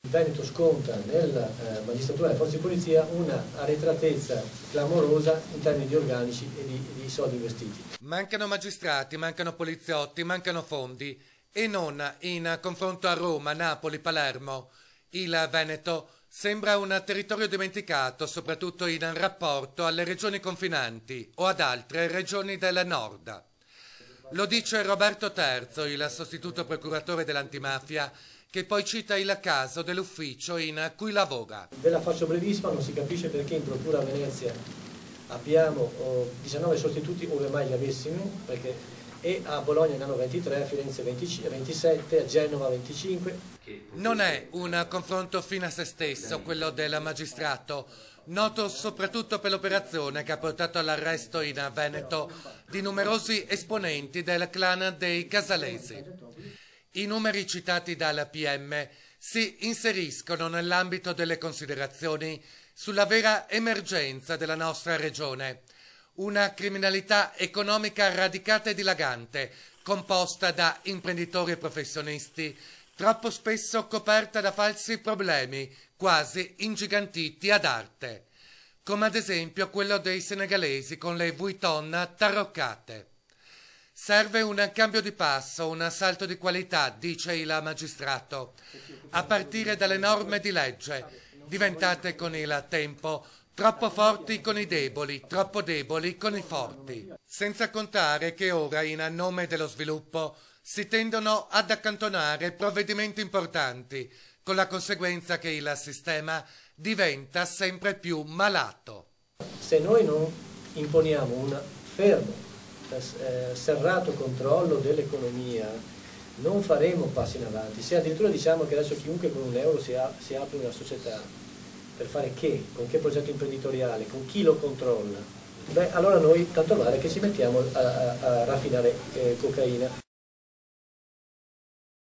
Il Veneto sconta nella magistratura e nelle forze di polizia una arretratezza clamorosa in termini di organici e di soldi investiti. Mancano magistrati, mancano poliziotti, mancano fondi e non in confronto a Roma, Napoli, Palermo. Il Veneto sembra un territorio dimenticato, soprattutto in rapporto alle regioni confinanti o ad altre regioni del nord. Lo dice Roberto Terzo, il sostituto procuratore dell'antimafia, che poi cita il caso dell'ufficio in cui lavora. Ve la faccio brevissima, non si capisce perché in Procura a Venezia abbiamo 19 sostituti, ove mai li avessimo, e a Bologna ne hanno 23, a Firenze 27, a Genova 25. Non è un confronto fine a se stesso quello del magistrato, noto soprattutto per l'operazione che ha portato all'arresto in Veneto di numerosi esponenti del clan dei Casalesi. I numeri citati dal PM si inseriscono nell'ambito delle considerazioni sulla vera emergenza della nostra regione, una criminalità economica radicata e dilagante, composta da imprenditori e professionisti, troppo spesso coperta da falsi problemi, quasi ingigantiti ad arte, come ad esempio quello dei senegalesi con le Vuitton taroccate. Serve un cambio di passo, un salto di qualità, dice il magistrato, a partire dalle norme di legge, diventate con il tempo troppo forti con i deboli, troppo deboli con i forti. Senza contare che ora, in nome dello sviluppo, si tendono ad accantonare provvedimenti importanti, con la conseguenza che il sistema diventa sempre più malato. Se noi non imponiamo un fermo, serrato controllo dell'economia, non faremo passi in avanti. Se addirittura diciamo che adesso chiunque con €1 si apre una società, per fare che? Con che progetto imprenditoriale? Con chi lo controlla? Beh, allora noi tanto vale che ci mettiamo a raffinare cocaina.